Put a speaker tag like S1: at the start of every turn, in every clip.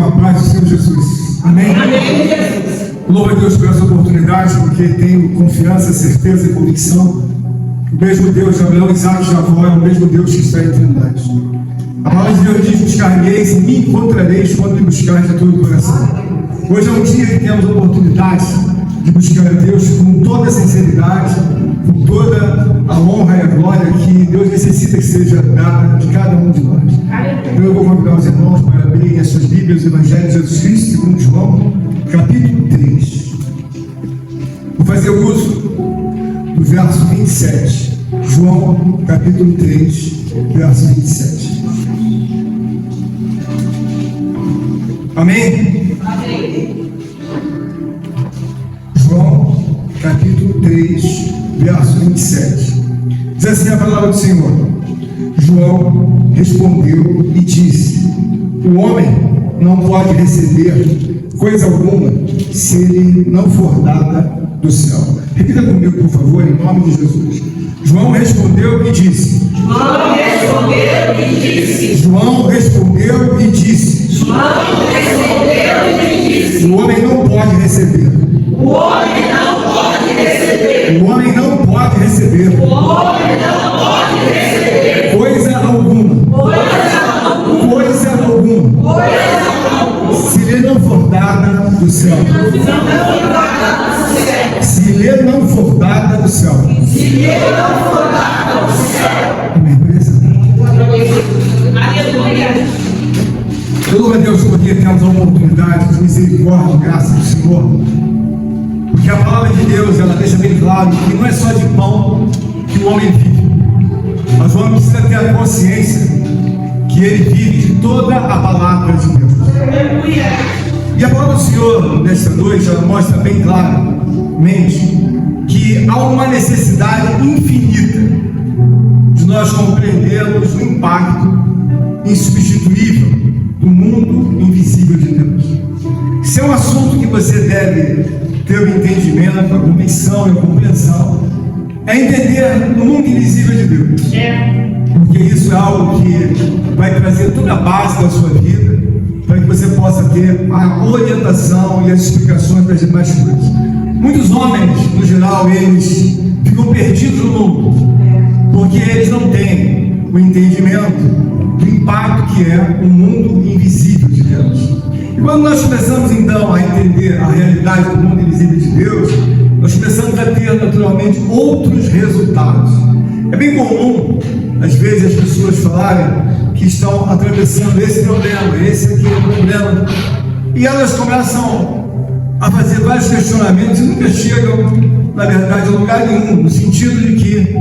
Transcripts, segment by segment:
S1: a paz do Senhor Jesus. Amém?
S2: Amém, Jesus.
S1: Louvo a Deus por essa oportunidade, porque tenho confiança, certeza e convicção. O mesmo Deus de Abraão, Isaac e Jacó é o mesmo Deus que está em Trindade. A palavra de Deus diz: buscar-me-eis e me encontrareis quando me buscares de todo o coração. Hoje é um dia que temos a oportunidade de buscar a Deus com toda a sinceridade, com toda a honra e a glória que Deus necessita que seja dada de cada um de nós. Então eu vou convidar os irmãos para abrirem as suas Bíblias, o Evangelho de Jesus Cristo, segundo João, capítulo 3. Vou fazer uso do verso 27. João, capítulo 3, verso 27. Amém?
S2: Amém.
S1: João, capítulo 3, verso 27. Diz assim a palavra do Senhor: João respondeu e disse: o homem não pode receber coisa alguma se ele não for dada do céu. Repita comigo, por favor, em nome de Jesus. João respondeu e disse.
S2: João respondeu e disse.
S1: João respondeu e disse.
S2: João respondeu e disse.
S1: O homem não pode receber.
S2: O homem não pode receber.
S1: O homem não pode receber.
S2: O homem não pode receber.
S1: Coisa alguma.
S2: Coisa alguma.
S1: Coisa alguma.
S2: Coisa alguma.
S1: Se lhe não for dada do céu. Se lhe não for dada do céu.
S2: Se lhe não for dada do céu.
S1: Amém.
S2: Aleluia.
S1: Eu louvo a Deus porque temos a oportunidade de misericórdia e graça do Senhor. Porque a palavra de Deus, ela deixa bem claro que não é só de pão que o homem vive, mas o homem precisa ter a consciência que ele vive de toda a palavra de Deus.
S2: Aleluia.
S1: E a palavra do Senhor, nesta noite, ela mostra bem claramente que há uma necessidade infinita de nós compreendermos o impacto insubstituível do mundo invisível de Deus. Isso é um assunto que você deve ter o entendimento, a convicção e a compreensão. É entender o mundo invisível de Deus. Porque isso é algo que vai trazer toda a base da sua vida, para que você possa ter a orientação e as explicações das demais coisas. Muitos homens, no geral, eles ficam perdidos no mundo, porque eles não têm o entendimento do impacto que é o mundo invisível de Deus. E quando nós começamos então a entender a realidade do mundo invisível de Deus, nós começamos a ter naturalmente outros resultados. É bem comum, às vezes, as pessoas falarem que estão atravessando esse problema, esse aqui é o problema, e elas começam a fazer vários questionamentos e nunca chegam, na verdade, a lugar nenhum, no sentido de que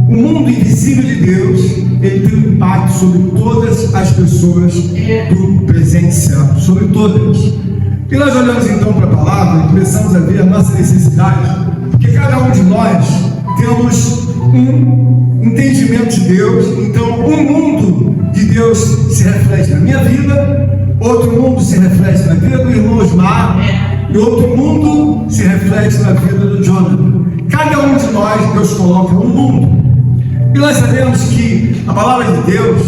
S1: o mundo invisível de Deus, ele tem um impacto sobre todas as pessoas do presente século, sobre todas. E nós olhamos então para a palavra e começamos a ver a nossa necessidade, porque cada um de nós temos um entendimento de Deus. Então, um mundo de Deus se reflete na minha vida, outro mundo se reflete na vida do irmão Osmar, e outro mundo se reflete na vida do Jonathan. Cada um de nós, Deus coloca um mundo. E nós sabemos que a palavra de Deus,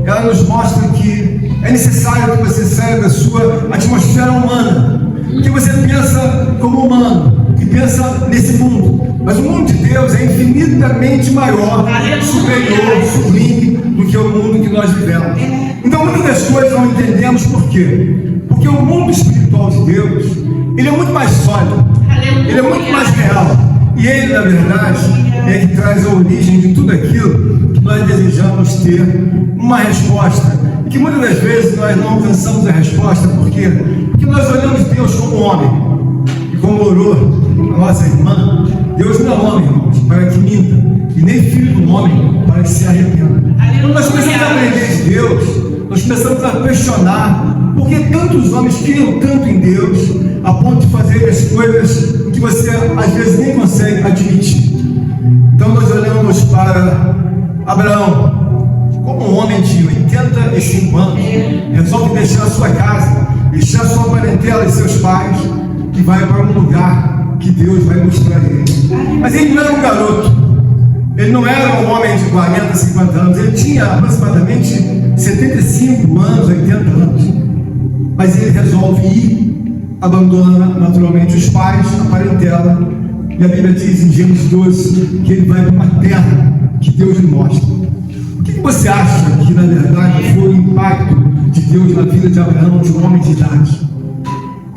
S1: ela nos mostra que é necessário que você saia da sua atmosfera humana, porque você pensa como humano, que pensa nesse mundo. Mas o mundo de Deus é infinitamente maior, superior, sublime do que o mundo que nós vivemos. Então muitas das coisas não entendemos por quê? Porque o mundo espiritual de Deus, ele é muito mais sólido, ele é muito mais real. E ele, na verdade, é que traz a origem de tudo aquilo que nós desejamos ter uma resposta. E que muitas das vezes nós não alcançamos a resposta. Por quê? Porque nós olhamos Deus como homem. E como orou a nossa irmã, Deus não é homem, irmãos, para que minta. E nem filho do homem para que se arrependa. Quando nós começamos a aprender de Deus, nós começamos a questionar por que tantos homens criam tanto em Deus, a ponto de fazer as coisas que você às vezes nem consegue admitir. Então nós olhamos para Abraão, como um homem de 85 anos, resolve deixar a sua casa, deixar a sua parentela e seus pais, e vai para um lugar que Deus vai mostrar a ele. Mas ele não era um garoto, ele não era um homem de 40, 50 anos, ele tinha aproximadamente 75 anos, 80 anos. mas ele resolve ir, abandona naturalmente os pais, a parentela, e a Bíblia diz em Gênesis 12 que ele vai para uma terra que Deus lhe mostra. O que você acha que na verdade foi o impacto de Deus na vida de Abraão, de um homem de idade?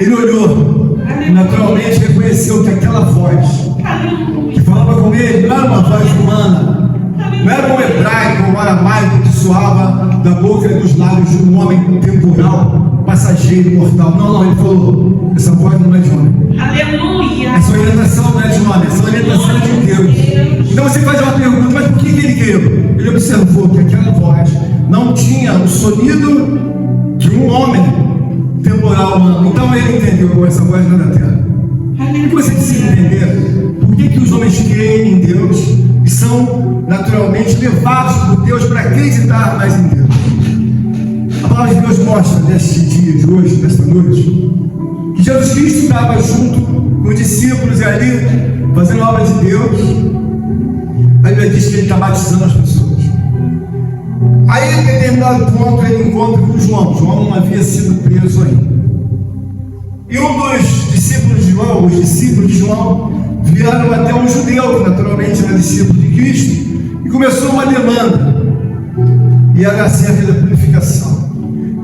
S1: Ele olhou e naturalmente reconheceu que aquela voz que falava com ele não era uma voz humana, não era um hebraico ou um aramaico que soava da boca e dos lábios de um homem temporal, passageiro, mortal. Não, ele falou, essa voz não é de homem.
S2: Aleluia.
S1: Essa orientação não é de homem, essa orientação é de Deus. Então você faz uma pergunta, mas por que ele creu? Ele observou que aquela voz não tinha o sonido de um homem temporal humano. Então ele entendeu que essa voz não era da terra. E você precisa entender por que os homens creem em Deus e são naturalmente levados por Deus para acreditar mais em Deus. A palavra de Deus mostra neste dia de hoje, nesta noite, que Jesus Cristo estava junto com os discípulos e ali fazendo a obra de Deus. A Bíblia diz que ele está batizando as pessoas. Aí em determinado ponto ele encontra com João. João não havia sido preso ainda. E um dos discípulos de João, os discípulos de João, vieram até um judeu, que naturalmente era discípulo de Cristo, e começou uma demanda, e era acerca da purificação.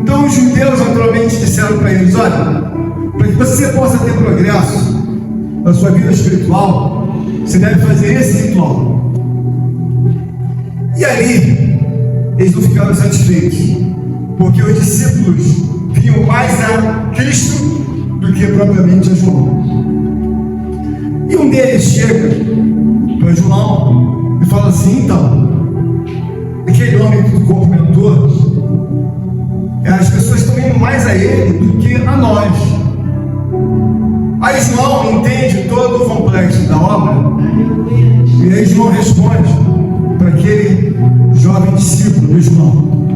S1: Então os judeus naturalmente disseram para eles: olha, para que você possa ter progresso na sua vida espiritual, você deve fazer esse ritual. E aí, eles não ficaram satisfeitos, porque os discípulos viam mais a Cristo do que propriamente a João. E um deles chega para João e fala assim: então, aquele homem que tu cumprimentou, as pessoas estão indo mais a ele do que a nós. Aí João entende todo o complexo da obra, e aí João responde para aquele jovem discípulo de João: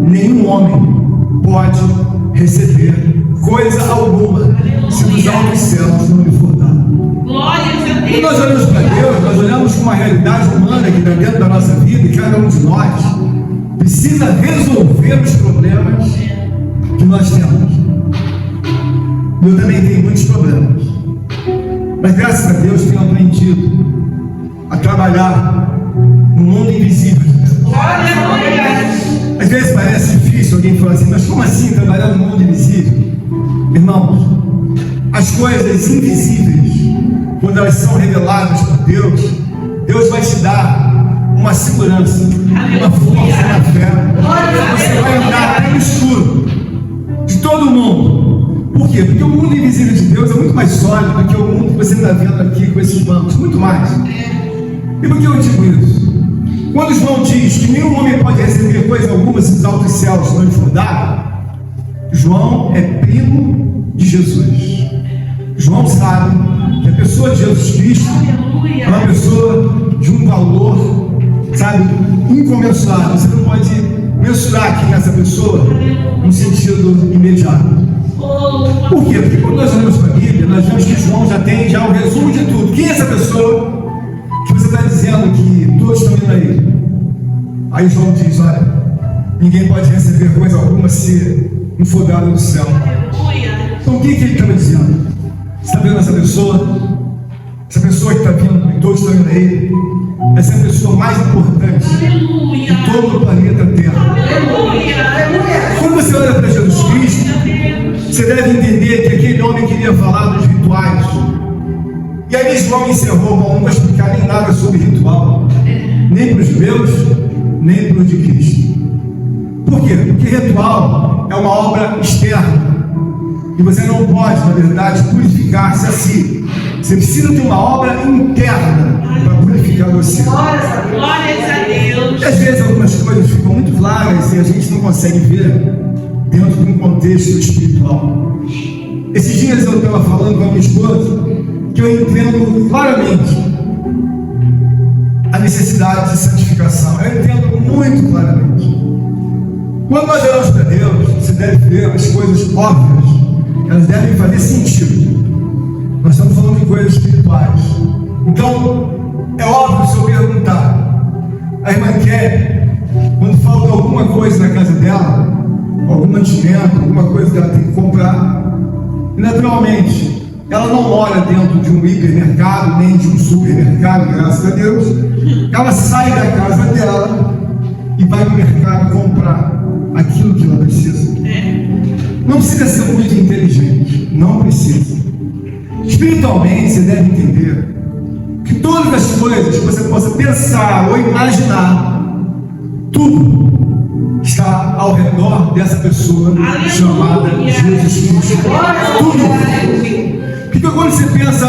S1: nenhum homem pode receber coisa alguma se dos altos céus não lhe for dado. Quando nós olhamos para Deus, nós olhamos com uma realidade humana que está dentro da nossa vida, e cada um de nós precisa resolver os problemas que nós temos. Eu também tenho muitos problemas, mas graças a Deus tenho aprendido a trabalhar no mundo invisível de Deus. Às vezes parece difícil alguém falar assim: mas como assim trabalhar no mundo invisível? Irmãos, as coisas invisíveis, quando elas são reveladas por Deus, Deus vai te dar uma segurança, uma força na fé. Você vai andar até no escuro de todo mundo. Por quê? Porque o mundo invisível de Deus é muito mais sólido do que o mundo que você está vendo aqui com esses bancos, muito mais. E por que eu digo isso? Quando João diz que nenhum homem pode receber coisa alguma se dos altos céus não lhe for dado, João é primo de Jesus. João sabe que a pessoa de Jesus Cristo é uma pessoa de um valor, sabe, incomensurável. Você não pode mensurar quem é essa pessoa no sentido imediato. Por quê? Porque quando nós olhamos para a Bíblia, nós vemos que João já tem o resumo de tudo. Quem é essa pessoa que você está dizendo que todos estão indo a ele? Aí João diz: olha, ninguém pode receber coisa alguma se não for dado do céu. Então o que ele estava dizendo? Você está vendo essa pessoa? Essa pessoa que está vindo e todos estão indo a ele, essa é a pessoa mais importante de todo o planeta Terra. Quando você olha para Jesus Cristo, você deve entender que aquele homem queria falar dos rituais. E aí João encerrou: bom, não vou explicar nem nada sobre ritual, nem para os judeus, nem para os de Cristo. Por quê? Porque ritual é uma obra externa, e você não pode, na verdade, purificar-se assim. Você precisa de uma obra interna para purificar você.
S2: Glórias a Deus.
S1: E às vezes algumas coisas ficam muito claras e a gente não consegue ver dentro de um contexto espiritual. Esses dias eu estava falando com a minha esposa que eu entendo claramente a necessidade de santificação. Eu entendo muito claramente. Quando nós olhamos para Deus, você deve ver as coisas óbvias, elas devem fazer sentido. Nós estamos falando de coisas espirituais. Então, é óbvio se eu perguntar: a irmã Kelly, quando falta alguma coisa na casa dela, algum mantimento, alguma coisa que ela tem que espiritualmente, ela não mora dentro de um hipermercado, nem de um supermercado, graças a Deus. Ela sai da casa dela e vai no mercado comprar aquilo que ela precisa. Não precisa ser muito inteligente, não precisa. Espiritualmente, você deve entender que todas as coisas que você possa pensar ou imaginar, tudo está ao redor dessa pessoa chamada Jesus Cristo. Tudo. Porque quando você pensa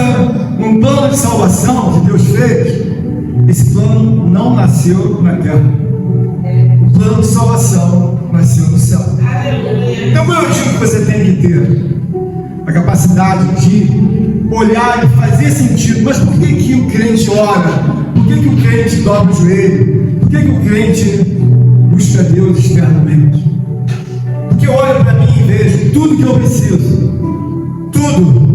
S1: num plano de salvação que Deus fez, esse plano não nasceu na terra. O plano de salvação nasceu no céu. Então eu digo que você tem que ter a capacidade de olhar e fazer sentido. Mas por que o crente ora? Por que o crente dobra o joelho? Por que o crente busca Deus externamente? Porque eu olho para mim e vejo tudo que eu preciso. Tudo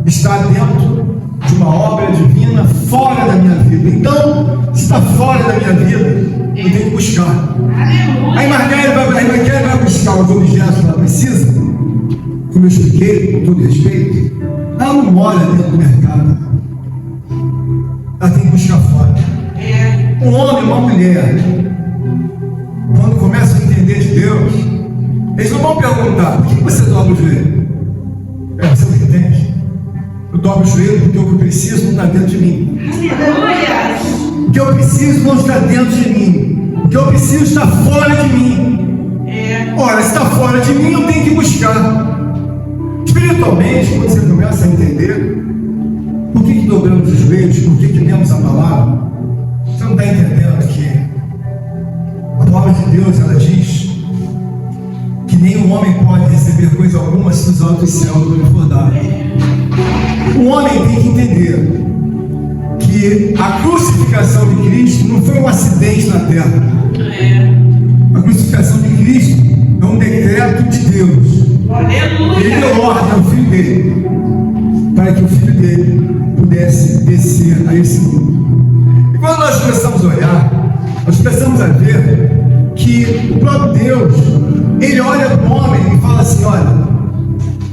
S1: está dentro de uma obra divina fora da minha vida. Então, se está fora da minha vida, eu tenho que buscar. Aí Margarida vai buscar os objetos que ela precisa, como eu expliquei, com todo respeito. Ela não mora dentro do mercado. Ela tem que buscar fora. Um homem e uma mulher, quando começam a entender de Deus, eles não vão perguntar: por que você dobra o joelho? Você não entende. Eu dobro o joelho porque o que eu preciso não está dentro de mim. O que eu preciso não está dentro de mim. O que eu preciso está fora de mim. Ora, se está fora de mim, eu tenho que buscar. Espiritualmente, quando você começa a entender por que dobramos os joelhos, por que lemos a palavra, você não está entendendo que a palavra de Deus, ela diz que nenhum homem pode receber coisa alguma se dos altos céus não lhe for dado. O homem tem que entender que a crucificação de Cristo não foi um acidente na terra. A crucificação de Cristo é um decreto de Deus. Ele deu ordem ao filho dele para que o filho dele pudesse descer a esse mundo. E quando nós começamos a olhar, nós começamos a ver que o próprio Deus, ele olha para o homem e fala assim: olha,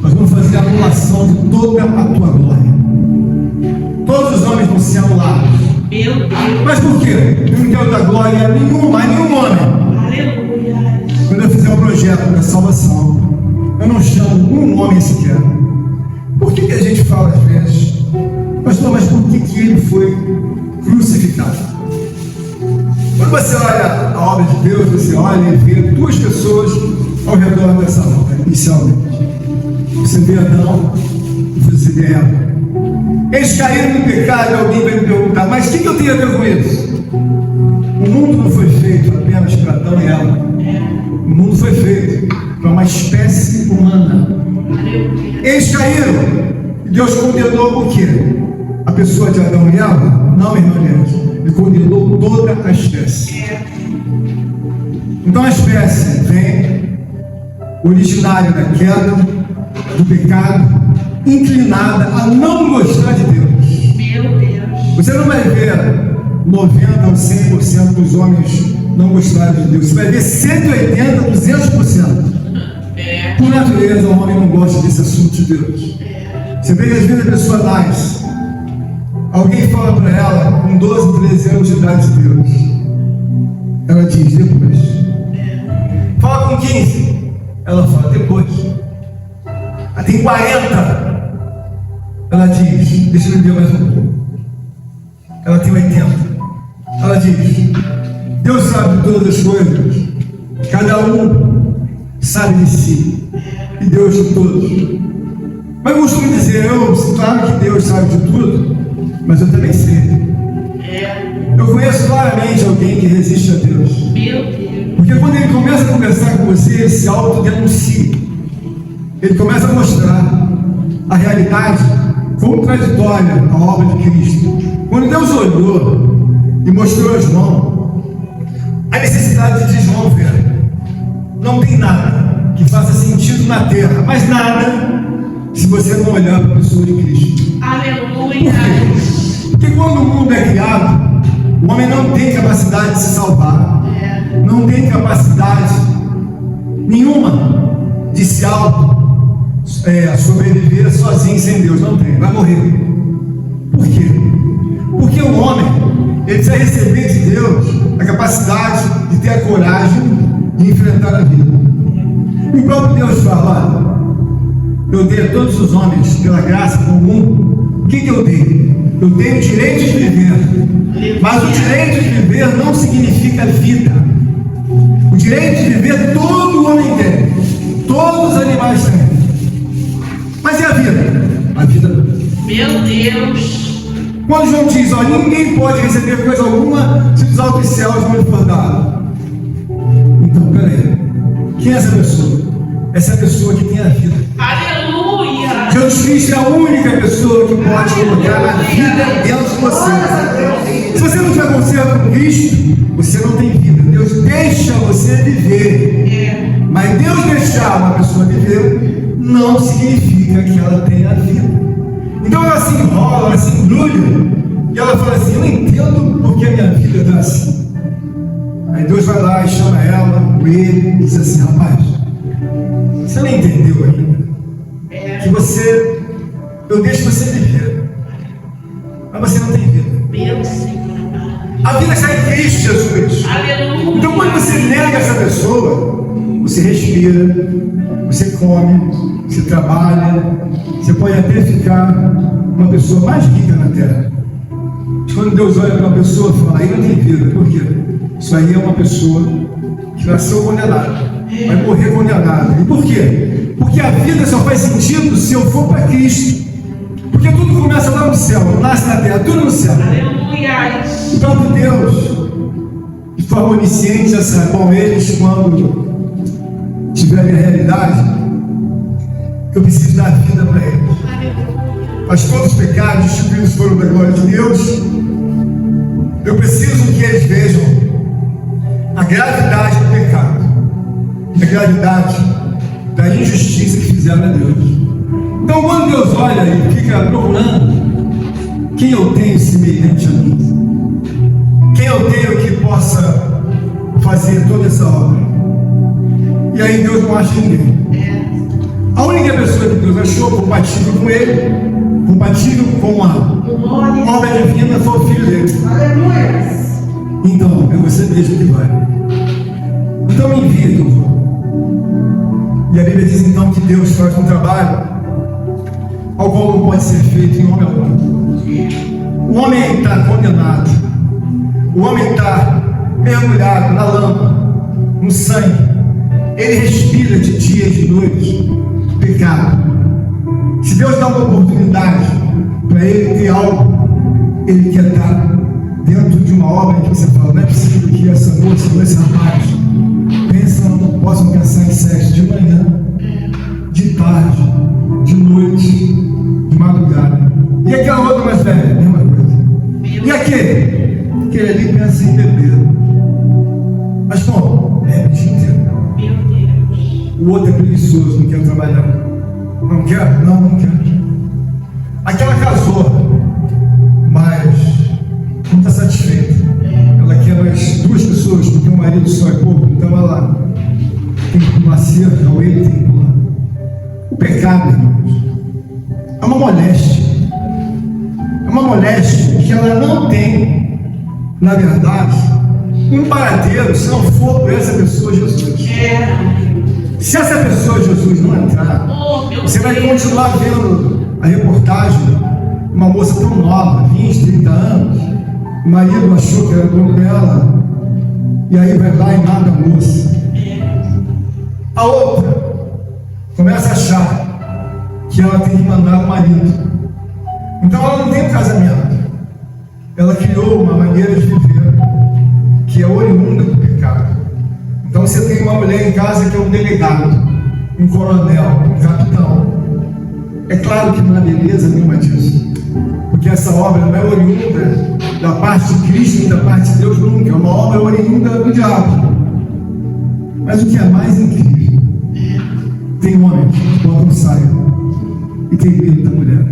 S1: nós vamos fazer a anulação de toda a tua glória. Todos os homens vão ser anulados. Mas por quê? Eu não quero dar glória nenhuma a nenhum homem. Quando eu fizer um projeto da salvação, eu não chamo um homem sequer. Por que a gente fala às vezes: pastor, mas por que ele foi crucificado? Quando você olha a obra de Deus, você olha e vê duas pessoas ao redor dessa obra, inicialmente. Você vê Adão e você vê Eva. Eles caíram no pecado. Alguém vai me perguntar: mas o que eu tenho a ver com isso? O mundo não foi feito apenas para Adão e Eva. O mundo foi feito para uma espécie humana. Eles caíram e Deus condenou o quê? A pessoa de Adão e Eva? Não, meu irmão Deus. Ele condenou toda a espécie. Então a espécie vem originária da queda, do pecado, inclinada a não gostar de Deus. Você não vai ver 90% ou 100% dos homens não gostarem de Deus. Você vai ver 180%, 200%. Por natureza, o homem não gosta desse assunto de Deus. Você vê que às vezes a pessoa nasce, alguém fala para ela com 12, 13 anos de idade de Deus. Ela diz: depois. Fala com 15, ela fala: depois. Ela tem 40, ela diz: deixa eu viver mais um pouco. Ela tem 80, ela diz: Deus sabe de todas as coisas, cada um sabe de si, e Deus de todos. Mas eu costumo dizer: claro que Deus sabe de tudo, mas eu também sei. Eu conheço claramente alguém que resiste a Deus. Porque quando ele começa a conversar com você, ele se autodenuncia. Ele começa a mostrar a realidade contraditória à obra de Cristo. Quando Deus olhou e mostrou a João a necessidade de João ver, não tem nada que faça sentido na terra, mas nada, se você não olhar para a pessoa de Cristo.
S2: Aleluia.
S1: Porque quando o mundo é criado, o homem não tem capacidade de se salvar, não tem capacidade nenhuma de se sobreviver sozinho sem Deus. Não tem, vai morrer. Por quê? Porque o homem, ele precisa receber de Deus a capacidade de ter a coragem de enfrentar a vida. E o próprio Deus fala: eu dei a todos os homens, pela graça comum, o que eu dei? Eu dei o direito de viver. Mas o direito de viver não significa vida. O direito de viver todo homem tem, todos os animais têm. Mas e a vida? A vida não.
S2: Meu Deus.
S1: Quando João diz: ó, ninguém pode receber coisa alguma se dos altos céus não lhe for dado. Então, peraí, quem é essa pessoa? Essa é a pessoa que tem a vida.
S2: Aleluia.
S1: Jesus Cristo é a única pessoa que pode colocar a vida dentro de você. Se você não tiver conserto com Cristo, você não tem vida. Deus deixa você viver. Mas Deus deixar uma pessoa viver não significa que ela tenha vida. Então ela se enrola, ela se embrulha, e ela fala assim: eu não entendo porque a minha vida está assim. Aí Deus vai lá e chama ela, ou ele, e diz assim: rapaz, você não entendeu ainda que eu deixo você viver, mas você não tem vida.
S2: Meu Senhor.
S1: A vida está em Cristo Jesus.
S2: Aleluia.
S1: Então quando você nega essa pessoa, você respira, você come, você trabalha, você pode até ficar uma pessoa mais rica na terra. Mas quando Deus olha para uma pessoa e fala: aí não tem vida. Por quê? Isso aí é uma pessoa que nasceu condenada, vai morrer condenada. E por quê? Porque a vida só faz sentido se eu for para Cristo. Porque tudo começa lá no céu, não nasce na terra, tudo no céu.
S2: Aleluia.
S1: O próprio Deus, de forma onisciente, já sabe com eles quando tiverem a realidade que eu preciso dar vida para eles. Mas todos os pecados destruídos foram da glória de Deus. Eu preciso que eles vejam a gravidade do pecado, a gravidade da injustiça que fizeram a Deus. Então quando Deus olha e fica procurando quem eu tenho semelhante a mim, quem eu tenho que possa fazer toda essa obra, e aí Deus não acha ninguém. A única pessoa que Deus achou compatível com ele, compatível com a obra divina, foi o filho dele.
S2: Aleluia.
S1: Então, é você mesmo que vai. Então me envia, que eu vou. E a Bíblia diz então que Deus faz um trabalho ao qual não pode ser feito em homem algum. O homem está condenado. O homem está mergulhado na lama, no sangue. Ele respira de dia e de noite pecado. Se Deus dá uma oportunidade para ele ter algo, ele quer dar dentro de uma obra que você fala: não é possível que essa moça ou esse rapaz possam pensar em sexo de manhã, de tarde, de noite, de madrugada. E aquela outra mais velha, mesma coisa. E aquele? Aquele ali pensa em beber. Mas como? Bebe o dia inteiro. O outro é preguiçoso, não quer trabalhar. Não quer? Não quer. Aquela casou, mas não está satisfeita. Ela quer mais duas pessoas, porque o marido só é pouco. Então ela tem que pular cerca, ou ele tem que pular. O pecado, irmãos, é uma moléstia. É uma moléstia que ela não tem, na verdade, um paradeiro se não for por essa pessoa Jesus. Se essa pessoa Jesus não entrar, você vai continuar vendo a reportagem, uma moça tão nova, 20, 30 anos, o marido achou que era dono dela, e aí vai lá e mata a moça. A outra começa a achar que ela tem que mandar o marido. Então ela não tem um casamento. Ela criou uma maneira de viver que é oriunda do pecado. Então você tem uma mulher em casa que é um delegado, um coronel, um capitão. É claro que não há beleza nenhuma disso, porque essa obra não é oriunda da parte de Cristo e da parte de Deus nunca. É uma obra oriunda do diabo. Mas o que é mais incrível, tem homens que botam saia e tem medo da mulher.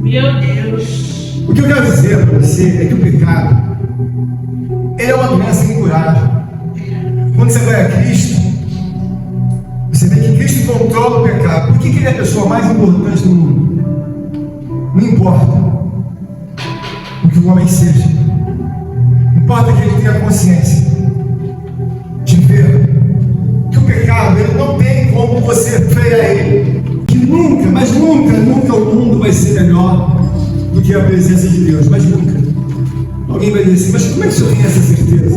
S2: Meu Deus.
S1: O que eu quero dizer para você é que o pecado, ele é uma doença incurável. Quando você vai a Cristo, você vê que Cristo controla o pecado. Por que ele é a pessoa mais importante do mundo? Não importa o que o homem seja. Importa que ele tenha consciência de ver que o pecado ele não tem como você frear ele. Que nunca, mas nunca, nunca o mundo vai ser melhor do que a presença de Deus. Mas nunca. Alguém vai dizer assim, mas como é que o senhor tem essa certeza?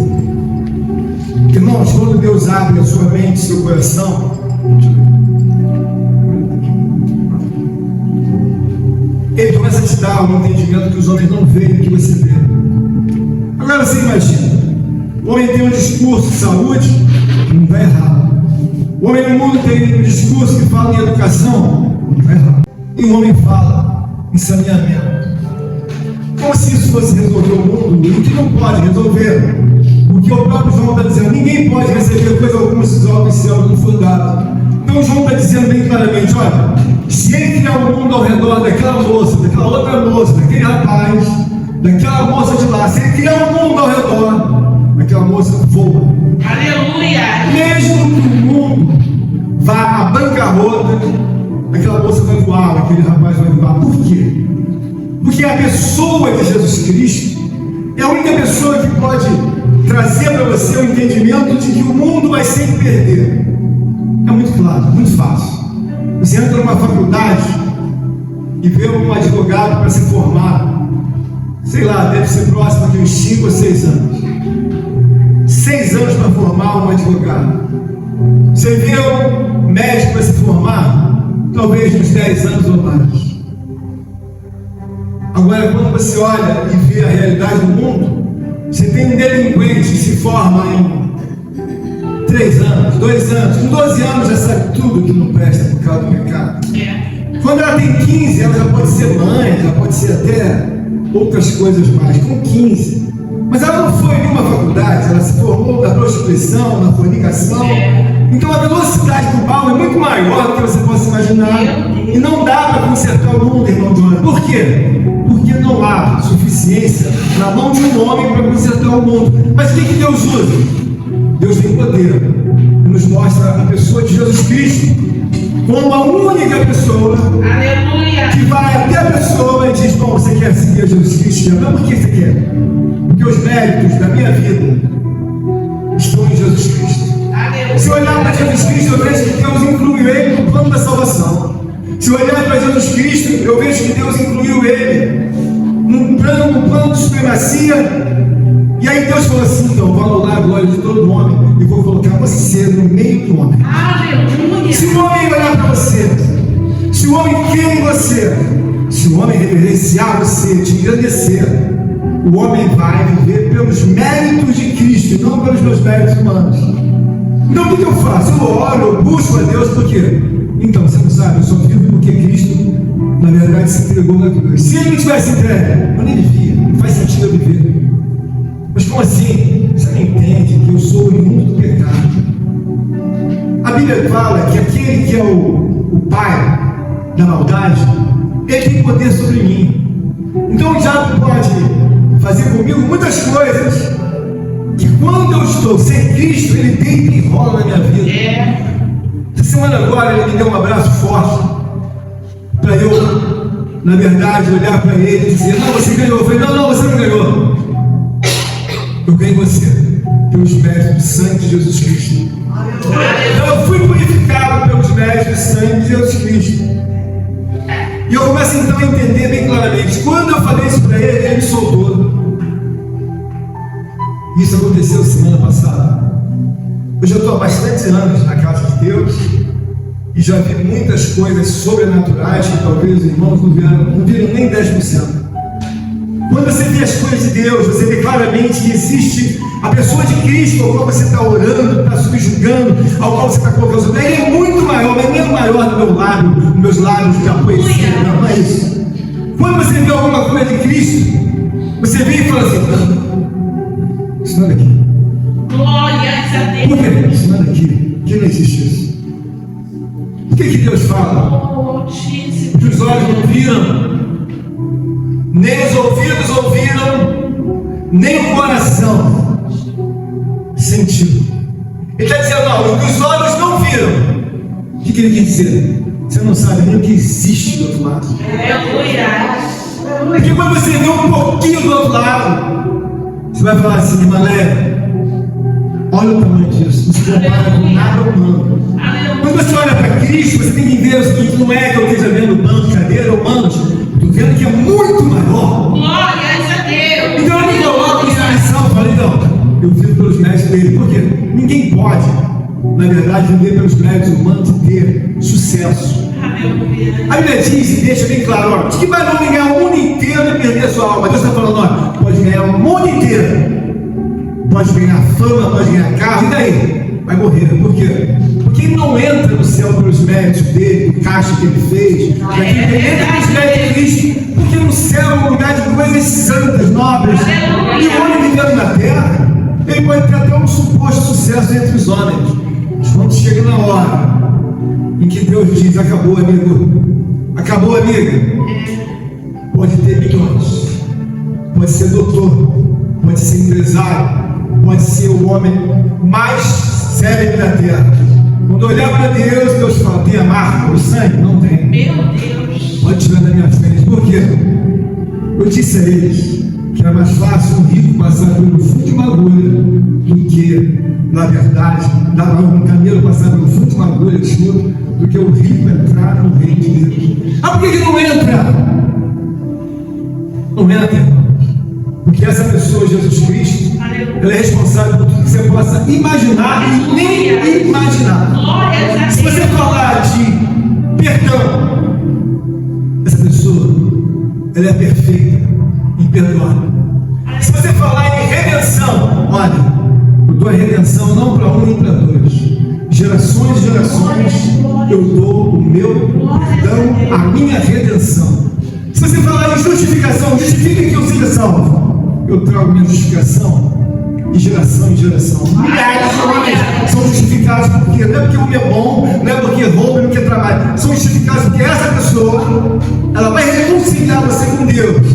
S1: Irmãos, quando Deus abre a sua mente, seu coração, Ele começa a te dar um entendimento que os homens não veem, que você vê. Agora você imagina, o homem tem um discurso de saúde que não está errado. O homem no mundo tem um discurso que fala em educação, não está errado. E o homem fala em saneamento. Como se isso fosse resolver o mundo, o que não pode resolver. Porque o próprio João está dizendo, ninguém pode receber coisa alguma se os olhos do céu não for dado. Então João está dizendo bem claramente, olha, se ele criar o mundo ao redor daquela moça, daquela outra moça, daquele rapaz, daquela moça de lá, se ele criar o mundo ao redor, aquela moça voa.
S2: Aleluia!
S1: Mesmo que o mundo vá à bancarrota, aquela moça vai voar, aquele rapaz vai voar. Por quê? Porque a pessoa de Jesus Cristo é a única pessoa que pode trazer para você o entendimento de que o mundo vai sempre perder. É muito claro, muito fácil. Você entra numa faculdade e vê um advogado para se formar, sei lá, deve ser próximo de uns 5 ou 6 anos. 6 anos para formar um advogado. Você vê um médico para se formar, talvez uns 10 anos ou mais. Agora, quando você olha e vê a realidade do mundo, você tem um delinquente que se forma em 3 anos, 2 anos, com 12 anos já sabe tudo que não presta por causa do pecado. Quando ela tem 15, ela já pode ser mãe, já pode ser até outras coisas mais, com 15. Mas ela não foi em nenhuma faculdade, ela se formou na prostituição, na fornicação. Então a velocidade do mal é muito maior do que você possa imaginar. E não dá para consertar o mundo, irmão Jonas. Por quê? Porque não há suficiência na mão de um homem para consertar o mundo. Mas o que Deus usa? Deus tem poder. Nos mostra a pessoa de Jesus Cristo como a única pessoa.
S2: Aleluia!
S1: Que vai até a pessoa e diz, bom, você quer seguir Jesus Cristo? Mas por que você quer? Porque os méritos da minha vida estão em Jesus Cristo.
S2: Aleluia!
S1: Se olhar para Jesus Cristo, eu vejo que Deus incluiu ele no plano da salvação. Se olhar para Jesus Cristo, eu vejo que Deus incluiu ele num plano de supremacia. E aí Deus falou assim, então, vou anular a glória de todo homem e vou colocar você no meio do homem.
S2: Aleluia!
S1: Se o homem olhar para você, se o homem crer em você, se o homem reverenciar você, te engrandecer, o homem vai viver pelos méritos de Cristo, não pelos meus méritos humanos. Então o que eu faço? Eu oro, eu busco a Deus, por quê? Então, você não sabe, eu só vivo porque Cristo, na verdade, se entregou na cruz. Se ele não tivesse entregue, eu nem vivia, não faz sentido eu viver. Mas como assim? Você não entende que eu sou oriundo do pecado. A Bíblia fala que aquele que é o pai da maldade, ele tem poder sobre mim. Então o diabo pode fazer comigo muitas coisas que quando eu estou sem Cristo, ele deita e rola na minha vida. Essa semana agora ele me deu um abraço forte para eu, na verdade, olhar para ele e dizer, não, você ganhou. Eu falei, não, você não ganhou. Eu ganhei você pelos méritos do sangue de Jesus Cristo. Então eu fui purificado pelos méritos do sangue de Jesus Cristo. E eu começo então a entender bem claramente. Quando eu falei isso para ele, ele me soltou. Isso aconteceu semana passada. Eu já estou há bastante anos na casa de Deus e já vi muitas coisas sobrenaturais que talvez os irmãos não viram nem 10%. Quando você vê as coisas de Deus, você vê claramente que existe a pessoa de Cristo ao qual você está orando, está subjugando, ao qual você está colocando sobre ele. Ele é muito maior, mas nem maior do meu lábio, dos meus lábios de poesia, não é isso. Quando você vê alguma coisa de Cristo, você vê e fala assim, não, isso não é daqui.
S2: Glórias a Deus.
S1: Por quê? Isso não é daqui, que não existe isso. O que Deus fala? O que os olhos não viram, nem os ouvidos ouviram, nem o coração sentiu. Ele está dizendo, não, o que os olhos não viram, O que ele quer dizer? Você não sabe nem o que existe do outro lado. Porque quando você vê um pouquinho do outro lado, você vai falar assim, Malé, olha o tamanho disso, não se compara com nada humano. Quando você olha para Cristo, você tem que ver o seguinte, não é que eu esteja vendo banco, cadeira ou manos, estou vendo que é muito maior.
S2: Glórias a Deus.
S1: Então eu me coloco em missão, eu falei, não, eu vivo pelos méritos dele. Por quê? Ninguém pode, na verdade, viver pelos méritos humanos e ter sucesso. A Bíblia diz e deixa bem claro, ó, que vai não ganhar o mundo inteiro e perder a sua alma. Deus está falando, ó, pode ganhar o mundo inteiro. Pode ganhar fama, pode ganhar carro, e daí? Vai morrer. Por quê? Porque ele não entra no céu pelos méritos dele, do caixa que ele fez. Ele entra pelos méritos de Cristo, porque no céu é um lugar de coisas santas, nobres. E o homem vivendo na terra, ele pode ter até um suposto sucesso entre os homens. Mas quando chega na hora em que Deus diz, acabou, amigo, acabou, amiga, pode ter milhões, pode ser doutor, pode ser empresário, pode ser o homem mais célebre da terra. Quando olhar para Deus, Deus fala, tem a marca, o sangue? Não tem.
S2: Meu Deus.
S1: Pode tirar da minha frente. Por quê? Eu disse a eles que era mais fácil um rico passar pelo fundo de uma agulha do que, na verdade, um camelo passar pelo fundo de uma agulha de chumbo, do que o rico entrar no reino de Deus. Ah, por que não entra? Não entra. Porque essa pessoa, Jesus Cristo, ela é responsável por tudo que você possa imaginar e nem imaginar. Se você falar de perdão, essa pessoa, ela é perfeita em perdoar. Se você falar em redenção, olha, eu dou a redenção não para um nem para dois. Gerações e gerações, eu dou o meu perdão, a minha redenção. Se você falar em justificação, justifica que eu seja salvo. Eu trago minha justificação de geração em geração. Milhares de homens são justificados porque não é porque o homem é bom, não é porque rouba, não é porque trabalha. São justificados porque essa pessoa, ela vai reconciliar você com Deus.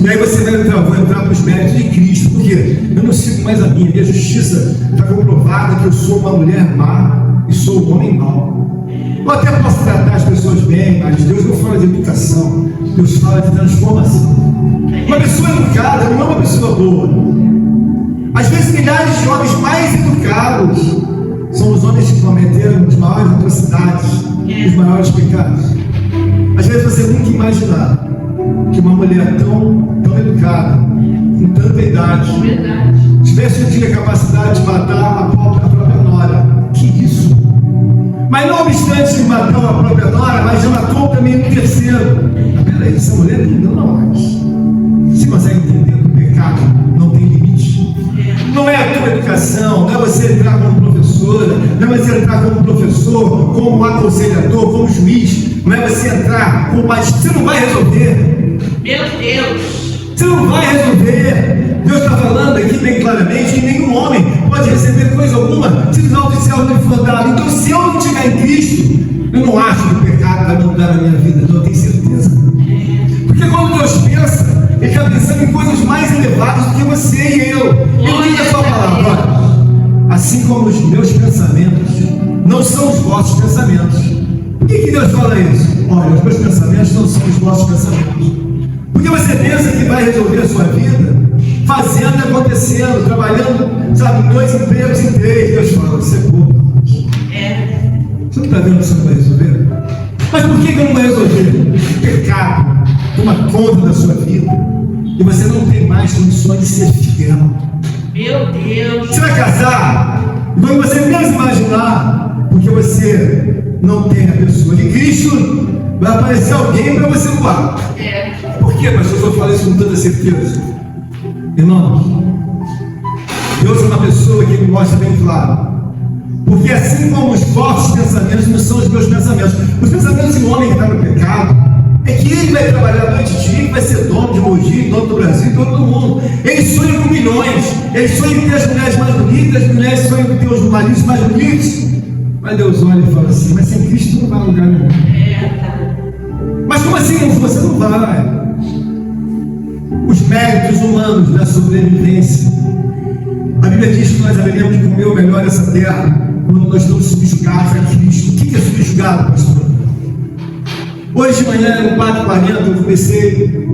S1: E aí você vai entrar para os méritos de Cristo. Por quê? Eu não sigo mais a minha justiça está comprovada que eu sou uma mulher má e sou um homem mau. Eu até posso tratar as pessoas bem, mas Deus não fala de educação, Deus fala de transformação. Uma pessoa educada não é uma pessoa boa. Às vezes milhares de homens mais educados são os homens que cometeram as maiores atrocidades, os maiores pecados. Às vezes você nunca imaginar que uma mulher tão educada, com tanta idade, tivesse um dia a capacidade de matar a própria nora. Que isso? Mas não obstante de matar a própria nora, mas já matou também um terceiro. Mas peraí, essa mulher entendeu não mais. Você consegue entender que o pecado não tem limite? Não é a tua educação, não é você entrar como professora, não é você entrar como professor, como aconselhador, como juiz, não é você entrar como magistrado. Você não vai resolver.
S2: Meu Deus.
S1: Você não vai resolver. Deus está falando aqui bem claramente que nenhum homem pode receber coisa alguma se não do céu não for dado. Então, se eu não estiver em Cristo, eu não acho que o pecado vai mudar a minha vida, não, eu tenho certeza. Porque quando Deus pensa, Ele está pensando em coisas mais elevadas do que você e eu. Ele diz a sua palavra, assim como os meus pensamentos não são os vossos pensamentos. Por que Deus fala isso? Olha, os meus pensamentos não são os vossos pensamentos. Porque você pensa que vai resolver a sua vida fazendo e acontecendo, trabalhando, sabe, 2 empregos em 3. Deus fala, você é bobo. Você não está vendo que você não vai resolver? Mas por que não vai resolver? O pecado toma conta da sua vida e você não tem mais condições de ser fiel.
S2: Meu Deus.
S1: Você vai casar e quando você menos imaginar, porque você não tem a pessoa de Cristo, vai aparecer alguém para você voar. Por que, pastor, eu falo isso com tanta certeza? Irmãos, Deus é uma pessoa que me mostra bem claro. Porque assim como os vossos pensamentos não são os meus pensamentos. Os pensamentos de um homem que está no pecado é que ele vai trabalhar noite e dia, que vai ser dono de Mogi, dono do Brasil, dono do mundo. Ele sonha com milhões, ele sonha em ter as mulheres mais bonitas, as mulheres sonham em ter os maridos mais bonitos. Mas Deus olha e fala assim, mas sem Cristo não vai a lugar nenhum. Mas como assim você não vai? Os méritos humanos da sobrevivência. A Bíblia diz que nós haveremos de comer o melhor dessa terra quando irmão, nós estamos subjugados a Cristo. O que é subjugado, pastor? Hoje de manhã, no 4h40, eu comecei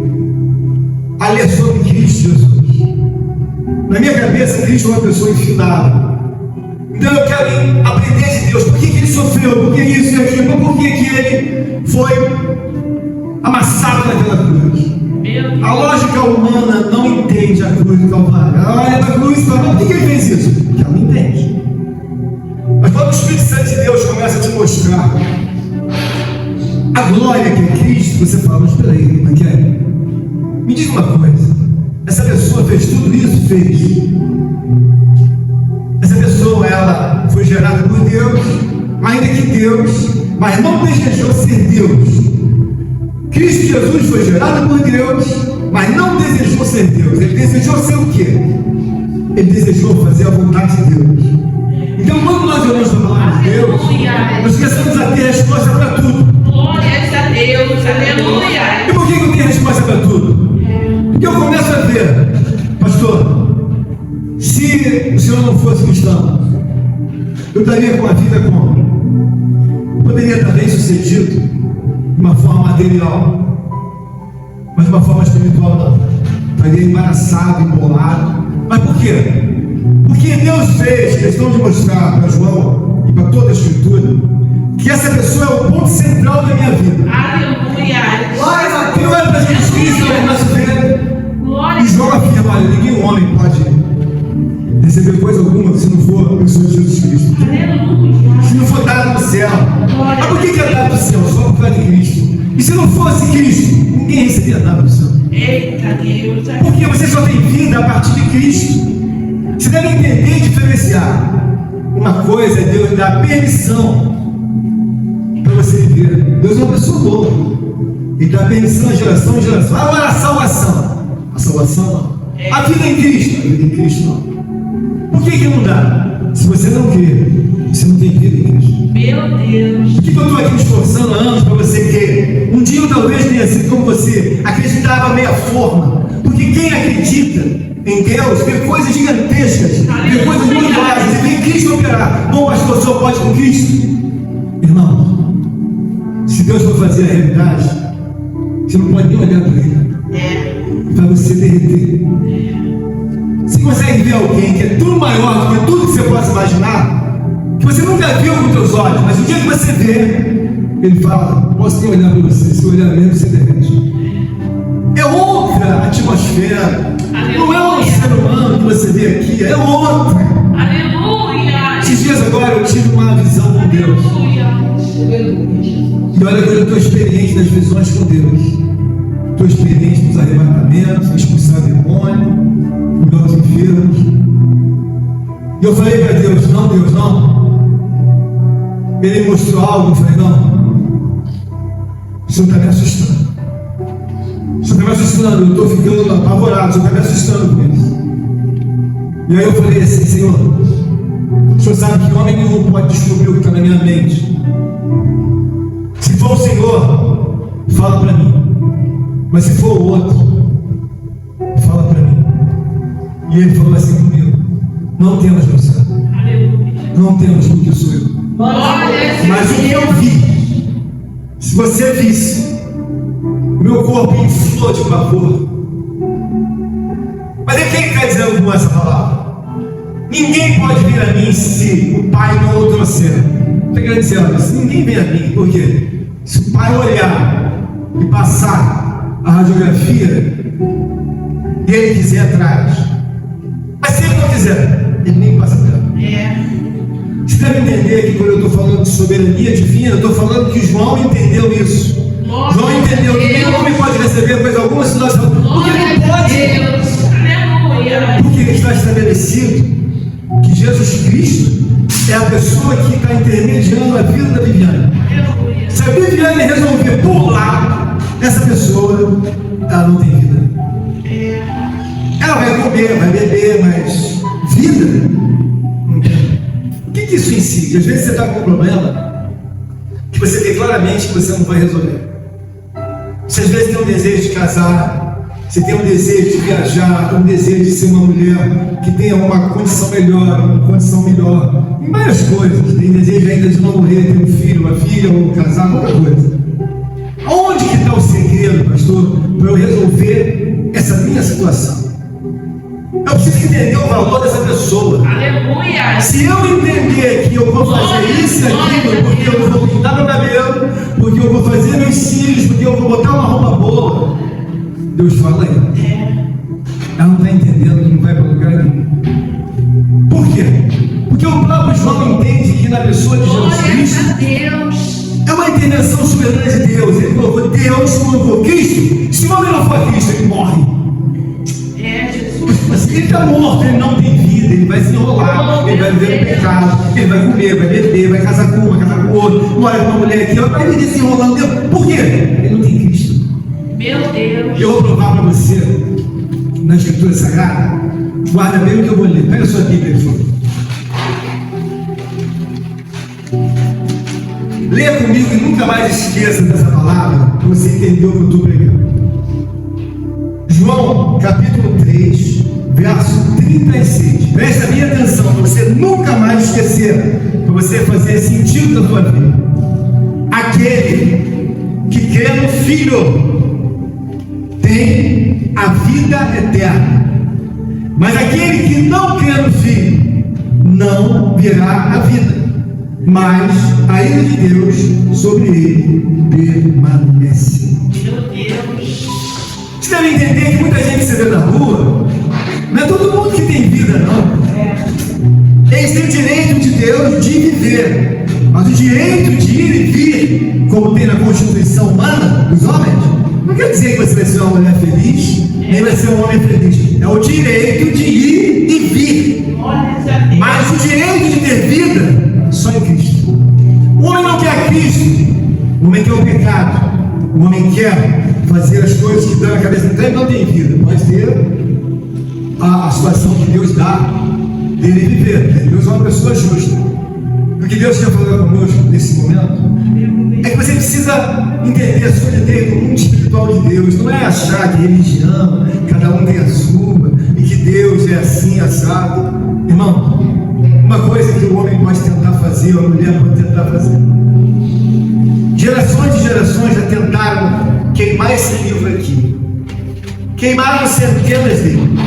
S1: a ler sobre Cristo Jesus. Na minha cabeça, Cristo é uma pessoa infindável. Então eu quero aprender de Deus. Por que ele sofreu? Por que isso e aquilo? Por que ele foi amassado naquela cruz? A lógica humana não entende a cruz do Calvário. Ela olha para a cruz e fala, por que ele fez isso? Porque ela não entende. Mas quando o Espírito Santo de Deus começa a te mostrar a glória que é Cristo, você fala, mas peraí, como é que é? Me diz uma coisa, essa pessoa fez tudo isso? Fez. Essa pessoa, ela foi gerada por Deus, ainda que Deus, mas não desejou ser Deus. Cristo Jesus foi gerado por Deus, mas não desejou ser Deus. Ele desejou ser o quê? Ele desejou fazer a vontade de Deus. Então, quando nós olhamos para a palavra de Deus, nós começamos a ter resposta para tudo.
S2: Glórias a Deus, aleluia.
S1: E por que eu tenho resposta para tudo? Porque eu começo a ver, pastor, se o senhor não fosse cristão, eu estaria com a vida como? Poderia estar bem sucedido de uma forma material, mas de uma forma espiritual não. Estaria embaraçado, embolado. Mas por quê? Porque Deus fez questão de mostrar para João e para toda a Escritura que essa pessoa é o ponto central da minha vida.
S2: Aleluia.
S1: Que não é para Jesus Cristo, é para nossa vida. E João afirma, olha, nenhum homem pode receber coisa alguma se não for o Senhor Jesus Cristo.
S2: Aleluia.
S1: Se não for dado do céu. Mas por que é dado do céu? Só por causa de Cristo. E se não fosse Cristo, ninguém receberia nada do céu.
S2: Eita Deus.
S1: Porque você só tem vida a partir de Cristo. Você deve entender e diferenciar. Uma coisa é Deus dar permissão para você viver. Deus é uma pessoa boa. Ele dá permissão de geração em geração. Agora a salvação. A salvação não. A vida em Cristo. A vida em Cristo não. Por que não dá? Se você não crê, você não tem vida em Cristo.
S2: Meu Deus.
S1: Por que eu estou aqui me esforçando há anos para você crer? Um dia eu talvez tenha sido como você, acreditava meia forma. Porque quem acredita em Deus vê coisas gigantescas, vê coisas gloriosas, e vê Cristo operar. Bom, pastor, o senhor pode com Cristo? Irmão, se Deus for fazer a realidade, você não pode nem olhar para ele. Para você derreter. Você consegue ver alguém que é tudo maior do que tudo que você possa imaginar, que você nunca viu com seus olhos, mas o dia que você vê, ele fala, posso nem olhar para você, se olhar mesmo você derrete. É outra atmosfera.
S2: Aleluia.
S1: Não é um ser humano que você vê aqui, é outra.
S2: Aleluia.
S1: Esses dias agora eu tive uma visão com Deus. E olha que eu estou experiente nas visões com Deus. Estou experiente nos arrebatamentos, expulsar demônio, curar os enfermos. E eu falei para Deus, não. Ele mostrou algo, eu falei, não. O Senhor está me assustando. O Senhor está me assustando, eu estou ficando apavorado, o Senhor está me assustando com isso. E aí eu falei assim, Senhor, o Senhor sabe que homem nenhum pode descobrir o que está na minha mente. Se for o Senhor, fala para mim. Mas se for o outro, fala para mim. E ele falou assim comigo, não temas, meu céu. Não temas, porque sou eu. Mas o que eu vi, se você visse, o meu corpo inflou de pavor. Mas quem está dizendo com essa palavra? Ninguém pode vir a mim se o Pai não o trouxer. Está querendo dizer, olha, se ninguém vem a mim, por quê? Se o Pai olhar e passar a radiografia e ele quiser atrás, mas se ele não quiser, ele nem passa por ela. Você deve entender que quando eu estou falando de soberania divina, eu estou falando que João entendeu isso. João entendeu que nenhum homem pode receber coisa alguma se nós falamos. Porque não pode. Porque está estabelecido que Jesus Cristo é a pessoa que está intermediando a vida da Viviane. Se a Viviane resolver pular, essa pessoa, ela não tem vida. Ela vai comer, vai beber, mas vida não tem. O que isso incide? Às vezes você está com um problema que você vê claramente que você não vai resolver. Você às vezes tem um desejo de casar, Você tem um desejo de viajar, um desejo de ser uma mulher que tenha uma condição melhor, em várias coisas. Tem desejo ainda de não morrer, ter um filho, uma filha, ou casar, qualquer coisa. Onde que está o segredo, pastor, para eu resolver essa minha situação? Eu preciso entender o valor dessa pessoa.
S2: Aleluia.
S1: Se eu entender que eu vou fazer isso e aquilo, porque eu vou pintar meu cabelo, porque eu vou fazer meus cílios, porque eu vou botar uma roupa boa, Deus fala aí. Ela não está entendendo que não vai para lugar nenhum. Por quê? Porque o próprio João entende que na pessoa de Jesus Cristo é uma intervenção soberana de Deus. Ele colocou Deus, colocou Cristo. Se o homem não for Cristo, ele morre. Mas ele está morto, ele não tem vida, ele vai se enrolar, ele vai viver no pecado, ele vai comer, vai beber, vai casar com uma, casar com outra, mora com uma mulher aqui, vai viver se enrolando. Por quê? Ele não tem Cristo.
S2: Meu Deus.
S1: Eu vou provar para você, na Escritura Sagrada, guarda bem o que eu vou ler. Pega a sua Bíblia, por favor. Leia comigo e nunca mais esqueça dessa palavra, para você entender o que eu estou pregando. João, capítulo 3, verso 36. Presta bem atenção, para você nunca mais esquecer, para você fazer sentido na sua vida. Aquele que crê no Filho tem a vida eterna, mas aquele que não crê no Filho não verá a vida, mas a ira de Deus sobre ele permanece.
S2: Meu Deus.
S1: Você deve entender que muita gente que você vê na rua, não é todo mundo que tem vida, não. Eles têm o direito de Deus de viver, mas o direito de ir e vir, como tem na Constituição humana dos homens, não quer dizer que você vai ser uma mulher feliz, nem vai ser um homem feliz. É o direito de ir e vir. Mas o direito de ter vida só em Cristo. O homem não quer Cristo, o homem quer o pecado, o homem quer fazer as coisas que dão na cabeça. Então ele não tem vida, pode ter a situação que Deus dá dele viver. Deus é uma pessoa justa. O que Deus quer falar conosco nesse momento é que você precisa entender a sua ideia do mundo espiritual de Deus. Não é achar que religião, cada um tem a sua, e que Deus é assim, assado. Irmão, uma coisa que o homem pode tentar fazer, ou a mulher pode tentar fazer. Gerações e gerações já tentaram queimar esse livro aqui. Queimaram centenas dele.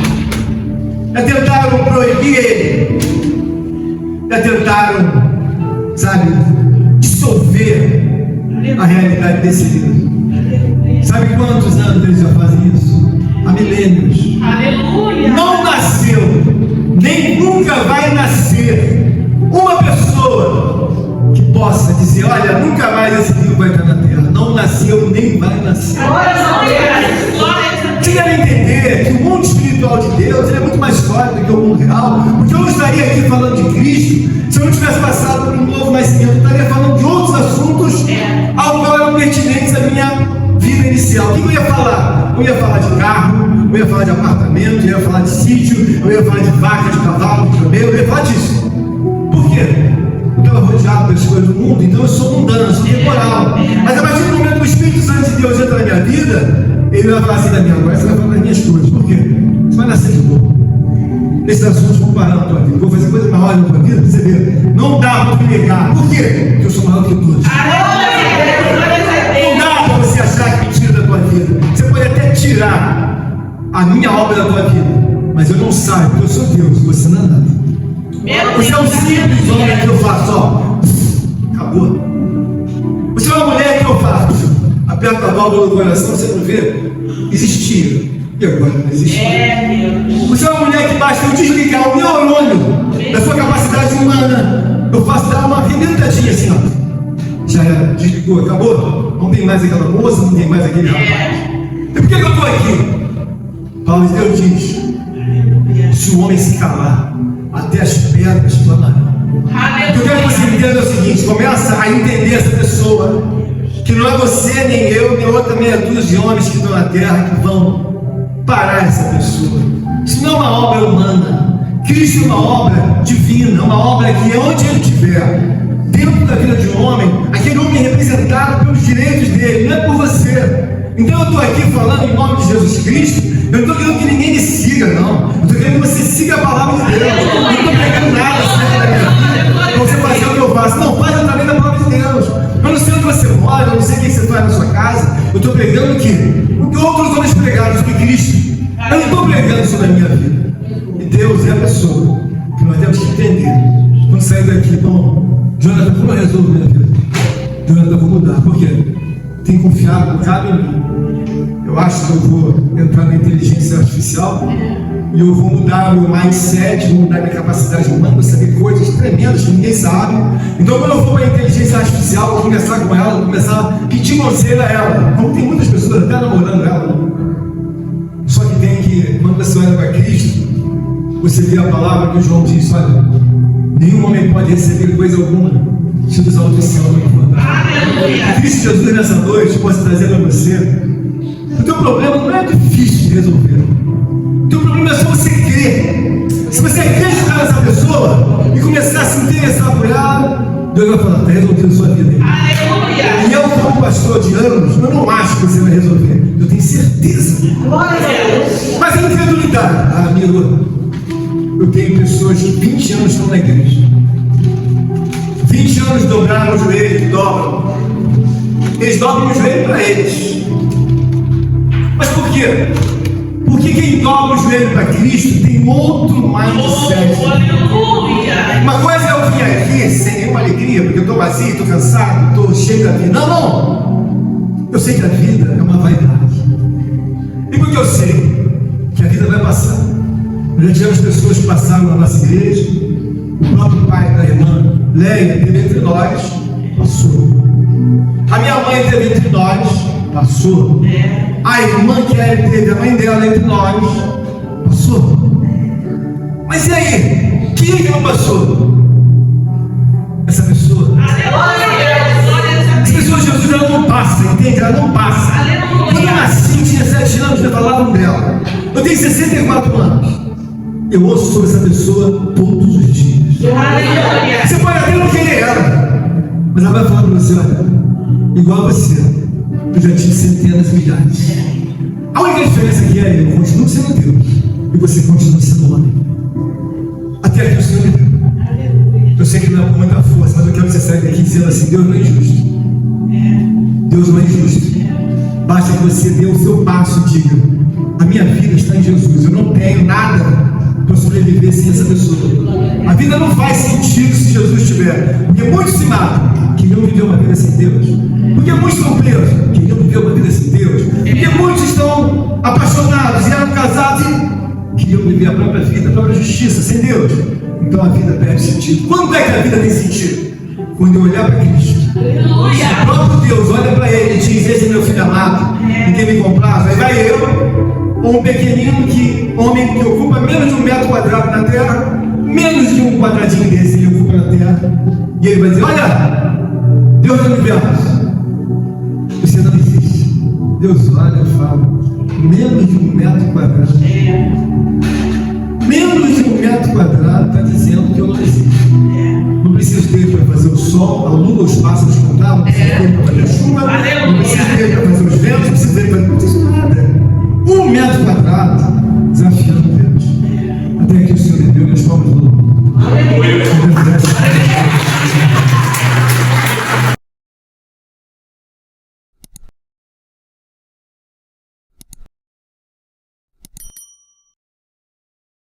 S1: Já tentaram proibir ele. Já tentaram, sabe, dissolver a realidade desse livro. Sabe quantos anos eles já fazem isso? Há milênios.
S2: Aleluia.
S1: Não nasceu, nem nunca vai nascer uma pessoa que possa dizer: olha, nunca mais esse livro vai estar na terra. Não nasceu, nem vai nascer. Você deve entender que o mundo espiritual de Deus é muito mais forte do que o mundo real, porque eu não estaria aqui falando de Cristo se eu não tivesse passado por um novo nascimento. Eu estaria falando de outros assuntos ao qual eram pertinentes à minha vida inicial. O que eu ia falar? Eu ia falar de carro, eu ia falar de apartamento, eu ia falar de sítio, eu ia falar de vaca, de cavalo, de camelo, eu ia falar disso. Por quê? Eu estava rodeado pelas coisas do mundo, então eu sou mundano, eu sou temporal. Mas a partir do momento que o Espírito Santo de Deus entra na minha vida, ele vai falar assim da minha voz, você vai falar das minhas coisas. Por quê? Você vai nascer de novo. Esses assuntos vão parar na tua vida. Eu vou fazer coisa maior na tua vida, pra você ver. Não dá para me negar. Por quê? Porque eu sou maior que todos. Não dá para você achar que me tira da tua vida. Você pode até tirar a minha obra da tua vida, mas eu não saio, porque eu sou Deus, você não é nada. Você é um simples homem que eu faço, ó. Acabou. Você é uma mulher que eu faço. Aperta a válvula do coração, você não vê? Existia. E agora não existe. Você é uma mulher que basta eu desligar o neurônio da sua capacidade humana. Eu faço dar uma arrebentadinha assim, ó. Já era, desligou, acabou. Não tem mais aquela moça, não tem mais aquele rapaz. E por que eu estou aqui? Paulo de Deus diz: se o homem se calar, até as pedras clamarão. Eu quero que você entenda o seguinte: começa a entender essa pessoa, que não é você, nem eu, nem outra meia dúzia de homens que estão na terra que vão parar essa pessoa. Isso não é uma obra humana. Cristo é uma obra divina, uma obra que onde ele estiver, dentro da vida de um homem, aquele homem é representado pelos direitos dele, não é por você. Então eu estou aqui falando em nome de Jesus Cristo. Eu não estou querendo que ninguém me siga, não. Eu estou querendo que você siga a palavra de Deus. Eu não estou pregando nada acerca da minha vida para você fazer o que eu faço. Não, faz através da palavra de Deus. Eu não sei onde você mora, eu não sei o que você faz na sua casa. Eu estou pregando o que outros homens pregaram sobre Cristo. Eu não estou pregando sobre a minha vida. E Deus é a pessoa que nós temos que entender. Quando sair daqui, bom, Jonathan, como eu resolvo minha vida? Jonathan, eu vou mudar. Por quê? Tem confiado um bocado em mim. Eu acho que eu vou entrar na inteligência artificial e eu vou mudar meu mindset, vou mudar minha capacidade humana, vou saber coisas tremendas que ninguém sabe. Então, quando eu for para a inteligência artificial, vou conversar com ela, vou começar a pedir conselho a ela. Como tem muitas pessoas até namorando ela. Só que tem que, quando você olha para Cristo, você vê a palavra que o João diz: olha, nenhum homem pode receber coisa alguma se dos altos céus não for. Cristo Jesus nessa noite posso trazer para você. O teu problema não é difícil de resolver. O teu problema é só você crer. Se você acreditar nessa pessoa e começar a se interessar por ela, Deus vai falar: está resolvendo a sua vida. E eu, como pastor de anos, eu não acho que você vai resolver. Eu tenho certeza. Mas a incredulidade, amigo, eu tenho pessoas que 20 anos estão na igreja. 20 anos dobraram o joelho, dobram. Eles dobram o joelho para eles. Mas por quê? Porque quem dobra o joelho para Cristo tem outro mindset. Uma coisa é eu vir aqui sem nenhuma alegria, porque eu estou vazio, estou cansado, estou cheio da vida. Não. Eu sei que a vida é uma vaidade. E porque eu sei que a vida vai passar. Já tivemos pessoas que passaram na nossa igreja. O próprio pai da irmã Leia teve entre nós, passou. A minha mãe teve entre nós, passou. A irmã que teve a mãe dela entre nós, passou. Mas e aí? Quem é que não passou? Essa pessoa. Essa pessoa, Jesus, ela não passa, entende? Ela não passa. Quando eu nasci, tinha 7 anos, já falavam dela. Eu tenho 64 anos. Eu ouço sobre essa pessoa todos os dias. Você pode até não querer ela, mas ela vai falar para você: olha, igual a você, eu já tive centenas e milhares. A única diferença aqui é: eu continuo sendo Deus e você continua sendo homem. Até aqui o Senhor me deu. Eu sei que não é com muita força, mas eu quero que você saia daqui dizendo assim: Deus não é injusto. Deus não é injusto. Basta que você dê o seu passo e diga: a minha vida está em Jesus. Eu não tenho nada para sobreviver sem essa pessoa. A vida não faz sentido se Jesus estiver. Porque muitos se matam, queriam viver uma vida sem Deus. Porque muitos estão presos, queriam viver uma vida sem Deus. Porque muitos estão apaixonados e eram casados e queriam viver a própria vida, a própria justiça sem Deus. Então a vida perde sentido. Quando é que a vida tem sentido? Quando eu olhar para Cristo. O próprio Deus olha para ele e diz: esse é meu filho amado, em quem me compraz. Aí vai eu, ou um pequenino homem que ocupa menos de 1 metro quadrado na terra, menos de um quadradinho desse ele ocupa na terra, e ele vai dizer: olha, Deus do universo, você não existe. Deus olha e fala: menos de 1 metro quadrado. Menos de 1 metro quadrado está dizendo que eu não existo. Não preciso dele para fazer o sol, a lua, os pássaros cantar, não preciso dele para fazer a chuva, não preciso dele para fazer os ventos, não preciso dele para... Não preciso nada. 1 metro quadrado